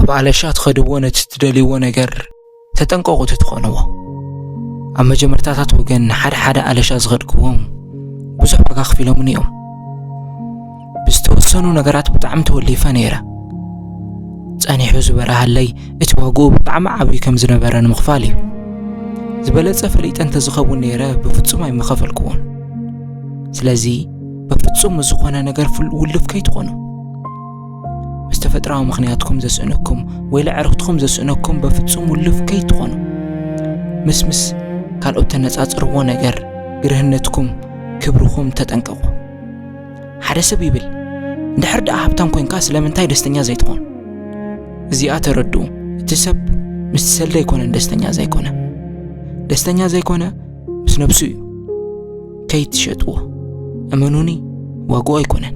ኣብ ኣለሻት ኸድዎ ነቲ ትደልይዎ ነገር ተጠንቀቑ ትኾንዎ ኣብ መጀመርታታት ወገን ሓደ ኣለሻ ዝኸድክዎም ብዙሕ ዋጋ ከፊሎምን እዮም ብዝተወሰኑ ነገራት ብጣዕሚ ተወሊፈ ነይረ ጸኒሑ ዝበረሃለይ እቲ ዋግኡ ብጣዕሚ ዓብዪ ከም ዝነበረ ንምኽፋል እዩ ዝበለጸ ፈሊጠ እንተዝኸውን ነይረ ብፍጹም ኣይምኸፈልክዎን ስለዚ በፍጹም ዝኾነ ነገር ውልፍ ከይትኾኑ ምስ ተፈጥራዊ ምኽንያትኩም ዘስእነኩም ወይ ለዕርኽትኩም ዘስእነኩም በፍጹም ውልፍ ከይትኾኑ ምስ ካልኦት ተነጻጽርዎ ነገር ግርህነትኩም ክብርኩም ተጠንቀቁ ሓደ ሰብ ይብል እንድሕር ደኣ ሃብታም ኮይንካ ስለምንታይ ደስተኛ ዘይትኾን እዚኣ ተረድኡ እቲ ሰብ ምስ ሰለ ይኮነን ደስተኛ ዘይኮነ ምስ ነብሱ እዩ ከይትሸጥዎ እመኑኒ ዋግኡ ኣይኮነን